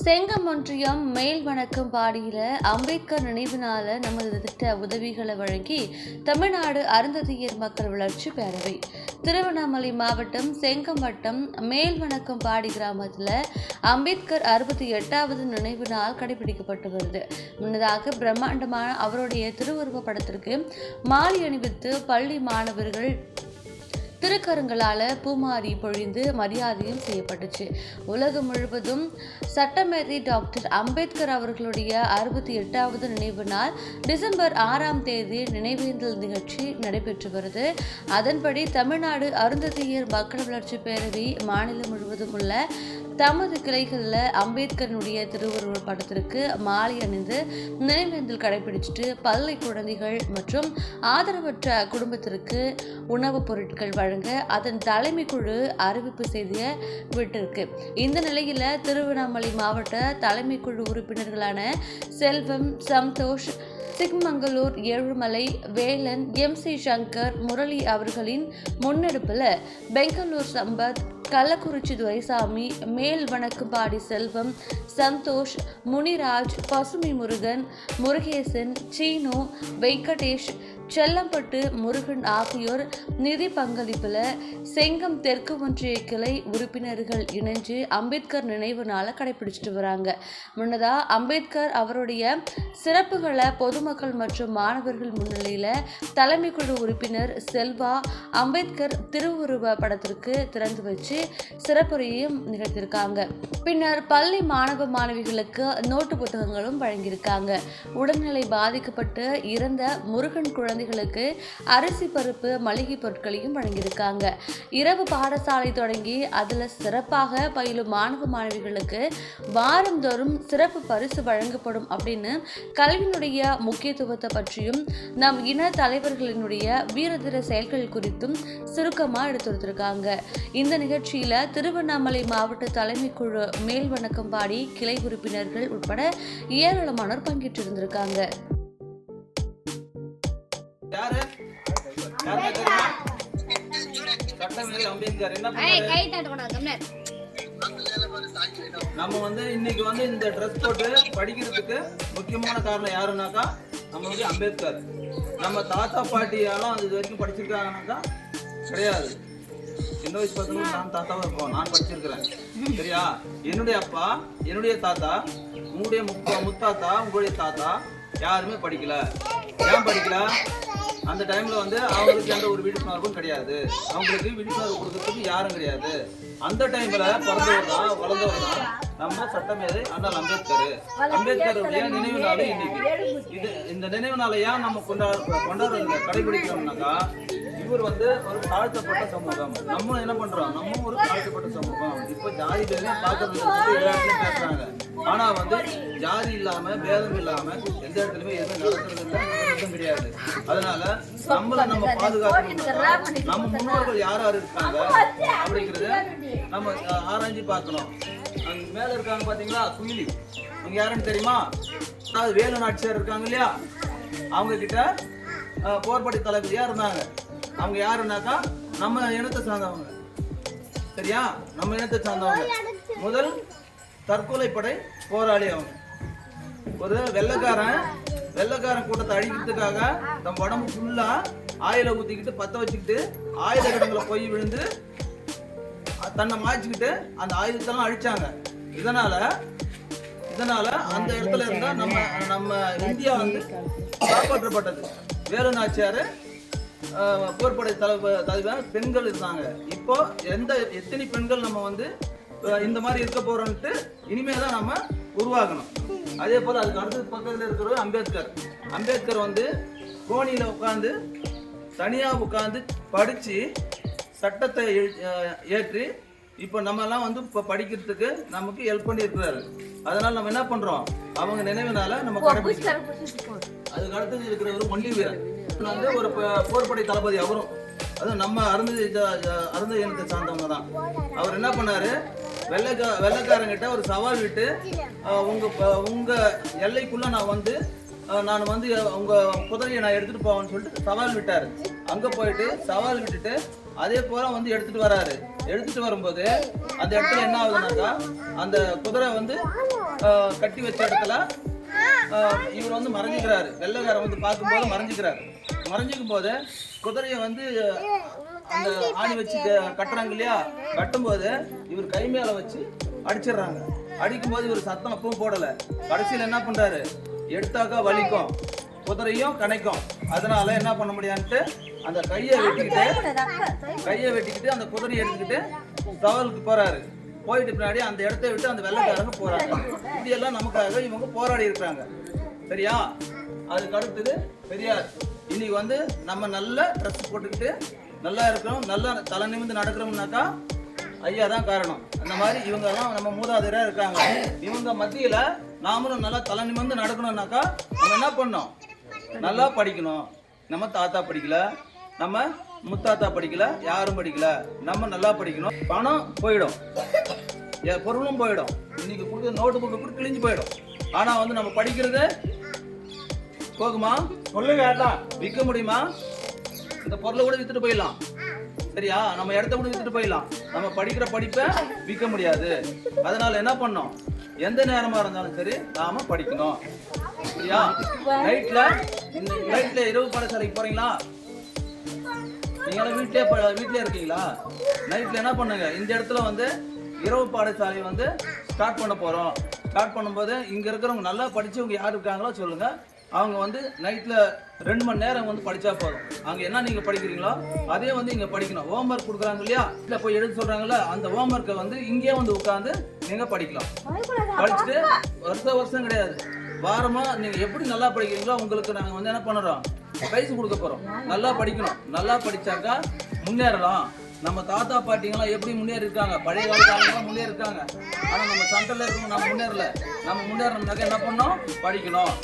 செங்கம் ஒன்றியம் மேல் வணக்கம் பாடியில அம்பேத்கர் நினைவு நாள நமது திட்ட உதவிகளை வழங்கி தமிழ்நாடு அருந்ததியர் மக்கள் வளர்ச்சி பேரவை திருவண்ணாமலை மாவட்டம் செங்கம் வட்டம் மேல் வணக்கம் பாடி கிராமத்தில் அம்பேத்கர் 68வது நினைவு நாள் கடைபிடிக்கப்பட்டு வருது. முன்னதாக பிரம்மாண்டமான அவருடைய திருவுருவ படத்திற்கு மாலை அணிவித்து பள்ளி மாணவர்கள் திருக்கரங்களால பூமாரி பொழிந்து மரியாதையும் செய்யப்பட்டுச்சு. உலகம் முழுவதும் சட்டமேதை டாக்டர் அம்பேத்கர் அவர்களுடைய 68வது நினைவு நாள் டிசம்பர் 6ஆம் தேதி நினைவேந்தல் நிகழ்ச்சி நடைபெற்று வருது. அதன்படி தமிழ்நாடு அருந்ததியர் மக்கள் வளர்ச்சி பேரவை மாநிலம் முழுவதும் உள்ள தமது கிளைகளில் அம்பேத்கரனுடைய திருவுருவ படத்திற்கு மாலை அணிந்து நினைவேந்தல் கடைபிடிச்சிட்டு பள்ளி குழந்தைகள் மற்றும் ஆதரவற்ற குடும்பத்திற்கு உணவுப் பொருட்கள் வழங்க அதன் தலைமை குழு அறிவிப்பு செய்திய விட்டிருக்கு. இந்த நிலையில திருவண்ணாமலை மாவட்ட தலைமை குழு உறுப்பினர்களான செல்வம், சந்தோஷ், சிக்மங்களூர், ஏழுமலை, வேலன், MC சங்கர், முரளி அவர்களின் முன்னெடுப்புல பெங்களூர் சம்பத், கள்ளக்குறிச்சி துரைசாமி, மேல் வணக்குப்பாடி செல்வம், சந்தோஷ், முனிராஜ், பசுமை முருகன், முருகேசன், சீனு, வெங்கடேஷ், செல்லம்பட்டு முருகன் ஆகியோர் நிதி பங்களிப்புல செங்கம் தெற்கு ஒன்றிய கிளை உறுப்பினர்கள் இணைஞ்சு அம்பேத்கர் நினைவு நாளை கடைபிடிச்சிட்டு வராங்க. முன்னதா அம்பேத்கர் அவருடைய சிறப்புகளை பொதுமக்கள் மற்றும் மாணவர்கள் முன்னிலையில தலைமை குழு உறுப்பினர் செல்வா அம்பேத்கர் திருவுருவ படத்திற்கு திறந்து வச்சு சிறப்புரையும் நிகழ்த்தியிருக்காங்க. பின்னர் பள்ளி மாணவ மாணவிகளுக்கு நோட்டு புத்தகங்களும் வழங்கியிருக்காங்க. உடல்நிலை பாதிக்கப்பட்டு இறந்த முருகன் குழந்தைகளுக்கு அரிசி, பருப்பு, மளிகை பொருட்களையும் வழங்கியிருக்காங்க. இரவு பாடசாலை தொடங்கி அதுல சிறப்பாக பயிலும் மாணவ மாணவிகளுக்கு வாரந்தோறும் சிறப்பு பரிசு வழங்கப்படும் அப்படின்னு கல்வியினுடைய முக்கியத்துவத்தை பற்றியும் நம் இன தலைவர்களினுடைய வீரதீர செயல்கள் குறித்தும் சுருக்கமா எடுத்துரைத்திருக்காங்க. இந்த நிகழ்ச்சியில திருவண்ணாமலை மாவட்ட தலைமை குழு மேல் வணக்கம் பாடி கிளை உறுப்பினர்கள் உட்பட ஏராளமானோர் பங்கேற்றிருந்திருக்காங்க. நம்ம இன்னைக்கு இந்த ட்ரெஸ் போட்டு படிக்கிறதுக்கு முக்கியமான காரணம் யாருன்னாக்கா நம்மளுடைய அம்பேத்கர். நம்ம தாத்தா பாட்டியாலும் இது வரைக்கும் படிச்சிருக்காங்கன்னாக்கா கிடையாது. சின்ன வயசு பசங்க நான் தாத்தாவும் இருப்போம், நான் படிச்சிருக்கிறேன். சரியா? என்னுடைய அப்பா, என்னுடைய தாத்தா, உங்களுடைய முத்தாத்தா, உங்களுடைய தாத்தா யாருமே படிக்கல. ஏன் படிக்கல? அந்த டைம்ல அவங்களுக்கு எந்த ஒரு விழிப்புணர்வும் கிடையாது. அவங்களுக்கு விழிப்புணர்வு கொடுக்கறதுக்கு யாரும் கிடையாது. அந்த டைம்ல பிறந்தவர் தான், வளர்ந்தவர் தான் நம்ம சட்டமேதை அண்ணல் அம்பேத்கர். அம்பேத்கருடைய நினைவு நாள் இன்னைக்கு. இந்த நினைவு நாளை ஏன் நம்ம கொண்டாடுறோம் கடைபிடிக்கிறோம்னாக்கா, இவர் ஒரு தாழ்த்தப்பட்ட சமூகம். நம்ம என்ன பண்றோம்? நம்ம ஒரு தாழ்த்தப்பட்ட சமூகம். இப்ப ஜாதி பேரையும் பார்க்கறது எல்லா இடத்துலயும் பேசுறாங்க. ஆனா ஜாதி இல்லாம பேதம் இல்லாம எந்த இடத்துலயுமே எதுவும் நடக்கிறது இல்லை, கிடையாது. அதனால நம்மள நம்ம பாதுகாக்கணும். நம்ம முன்னோர்கள் யார் யார் இருக்காங்க அப்படிங்கறத நம்ம ஆராய்ச்சி பார்க்கணும். அங்க மேல இருக்காங்க பாத்தீங்களா, குயிலி, அவங்க யாருன்னு தெரியுமா? அதாவது வேலு நாச்சியார் இருக்காங்க இல்லையா, அவங்க கிட்ட போர்படை தளபதியா இருந்தாங்க. அவங்க யாருன்னாக்கா நம்ம இனத்தை சார்ந்தவங்க. சரியா? நம்ம இனத்தை சார்ந்தவங்க. முதல் தற்கொலை படை போராளி அவங்க. ஒரு வெள்ளக்காரன் கூட்டத்தை அழிக்கிறதுக்காக தம் உடம்பு ஃபுல்லா ஆயில ஊத்திக்கிட்டு பத்த வச்சுக்கிட்டு ஆயுத கிடங்குல போய் விழுந்து தன்னை மாய்ச்சிக்கிட்டு அந்த ஆயுதத்தெல்லாம் அழிச்சாங்க. இதனால அந்த இடத்துல இருந்தா நம்ம இந்தியா காப்பாற்றப்பட்டது. வேலு நாச்சியாரு போர்படை தலைவர் பெண்கள் இருந்தாங்க. இப்போ எத்தனை பெண்கள் நம்ம இந்த மாதிரி இருக்க போறோம்ட்டு இனிமேதான் நம்ம உருவாக்கணும். அதே போல அதுக்கு அடுத்த பக்கத்துல இருக்கிற அம்பேத்கர் கோணியில உட்கார்ந்து தனியா உட்கார்ந்து படிச்சு சட்டத்தை ஏற்றி இப்போ நம்ம எல்லாம் இப்போ படிக்கிறதுக்கு நமக்கு ஹெல்ப் பண்ணி இருக்கிறாரு. அதனால நம்ம என்ன பண்றோம்? அவங்க நினைவுனால நம்ம கடைபிடிக்கிறோம். அதுக்கு அடுத்தது இருக்கிற ஒரு ஒண்டி வீரன் ஒரு போர்படை தளபதி. அவரும் அதுவும் நம்ம அருந்த இனத்தை சார்ந்தவங்க தான். அவர் என்ன பண்ணாரு? வெள்ளைக்காரங்கிட்ட ஒரு சவால் விட்டு உங்க எல்லைக்குள்ள நான் உங்க குதிரையை நான் எடுத்துட்டு போவேன்னு சொல்லிட்டு சவால் விட்டாரு. அங்க போயிட்டு சவால் விட்டுட்டு அதே போல வந்து எடுத்துட்டு வராரு. எடுத்துட்டு வரும்போது அந்த இடத்துல என்ன ஆகுதுனாக்கா, அந்த குதிரை வந்து கட்டி வச்ச இடத்துல இவர் வந்து மறைஞ்சிக்கிறாரு. வெள்ளைக்காரன் வந்து பார்க்கும்போது மறைஞ்சிக்கிறாரு. மறைஞ்சிக்கும் போது குதிரையை வந்து அந்த ஆணி வச்சு கட்டுறாங்க இல்லையா, கட்டும்போது இவர் கை மேல வச்சு அடிச்சிடுறாங்க. அடிக்கும்போது இவர் சத்தம் அப்பவும் போடல. கடைசியில் என்ன பண்றாரு, எடுத்தாக்கா வலிக்கும், குதிரையும் கணைக்கும். அதனால என்ன பண்ண முடியான்ட்டு அந்த கையை வெட்டிக்கிட்டு அந்த குதிரையை எடுத்துக்கிட்டு சவாலுக்கு போறாரு. போயிட்டு பின்னாடி அந்த இடத்த விட்டு அந்த வெள்ளைக்காரங்க போறாங்க. இதெல்லாம் நமக்காக இவங்க போராடி இருக்கிறாங்க. சரியா? அதுக்கு அடுத்தது பெரியார். இன்னைக்கு வந்து நம்ம நல்ல ட்ரெஸ் போட்டுக்கிட்டு நல்லா இருக்கிறோம், நல்லா தலை நிமிந்து நடக்கிறோம்னாக்கா ஐயா தான் காரணம். அந்த மாதிரி இவங்க எல்லாம் நம்ம மூதாதையரா இருக்காங்க. இவங்க மத்தியில நாமளும் நல்லா தலை நிமிந்து நடக்கணும்னாக்கா நம்ம என்ன பண்ணோம், நல்லா படிக்கணும். நம்ம தாத்தா படிக்கல, நம்ம முத்தாத்தா படிக்கல, யாரும் படிக்கல, நம்ம நல்லா படிக்கணும். பணம் போயிடும், பொருளும் போயிடும். இன்னைக்கு கொடுக்குற நோட்டு புக்கு கூட கிழிஞ்சு போயிடும். ஆனா வந்து நம்ம படிக்கிறது போகுமா? சொல்லுங்க, விற்க முடியுமா? இந்த பொருளை கூட வித்துட்டு போயிடலாம். சரியா? நம்ம இடத்த கூட வித்துட்டு போயிடலாம். நம்ம படிக்கிற படிப்பை விற்க முடியாது. அதனால என்ன பண்ணோம், எந்த நேரமா இருந்தாலும் சரி நாம படிக்கணும். சரியா? நைட்ல இரவு பாடசாலைக்கு போறீங்களா? நீங்க வீட்லயே இருக்கீங்களா? நைட்ல என்ன பண்ணுங்க, இந்த இடத்துல வந்து இரவு பாடசாலை வந்து ஸ்டார்ட் பண்ண போறோம். ஸ்டார்ட் பண்ணும்போது இங்க இருக்கிறவங்க நல்லா படிச்சவங்க யார் இருக்காங்களோ சொல்லுங்க. அவங்க வந்து நைட்ல 2 மணி நேரம் வந்து படிச்சா போதும். அங்க என்ன நீங்க படிக்கிறீங்களோ அதே வந்து இங்க படிக்கணும். ஹோம்ஒர்க் கொடுக்குறாங்க இல்லையா, இல்ல போய் எழுத சொல்றாங்கல்ல, அந்த ஹோம்ஒர்க்கை வந்து இங்கே வந்து உட்காந்து நீங்க படிக்கலாம். படிச்சுட்டு வருஷம் கிடையாது, வாரமா நீங்க எப்படி நல்லா படிக்கிறீங்களோ உங்களுக்கு நாங்க வந்து என்ன பண்ணுறோம், பிரைஸ் கொடுக்க போறோம். நல்லா படிக்கணும். நல்லா படிச்சாக்கா முன்னேறலாம். நம்ம தாத்தா பாட்டிங்கெல்லாம் எப்படி முன்னேறி இருக்காங்க, பழைய காலத்தாலாம் முன்னேறி இருக்காங்க. ஆனா நம்ம சென்டர்ல இருக்கணும், நம்ம முன்னேறல. நம்ம முன்னேறணும்னாக்க என்ன பண்ணோம், படிக்கணும்.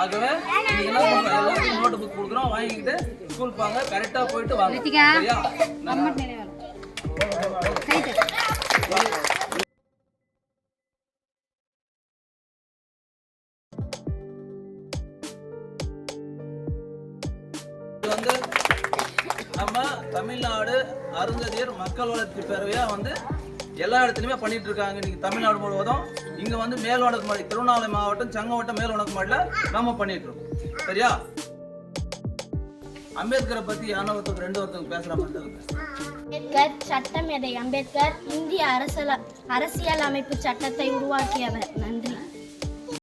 ஆகவே நீங்க என்ன பண்ணுங்க, எல்லாருக்கும் நோட்டு புக் கொடுக்குறோம், வாங்கிக்கிட்டு ஸ்கூல் போங்க. கரெக்டா போயிட்டு வாங்க. சரியா? வந்து நம்ம தமிழ்நாடு அருந்ததியர் மக்கள் வளர்ச்சி பேரவையா வந்து எல்லா இடத்துலையுமே பண்ணிட்டு இருக்காங்க. இன்னைக்கு தமிழ்நாடு முழுவதும் இங்க வந்து மேல்வடக்குமாடி, திருவண்ணாமலை மாவட்டம் செங்கோட்டம் மேல்வடக்குமாடியில் நம்ம பண்ணிட்டு இருக்கோம். சரியா? அம்பேத்கரை பத்தி ஒருத்தருக்கு 2 ஒருத்தருக்கு பேசுற மாதிரி. அம்பேத்கர் சட்டமேதை. அம்பேத்கர் இந்திய அரசியல் அமைப்பு சட்டத்தை உருவாக்கியவர். நன்றி.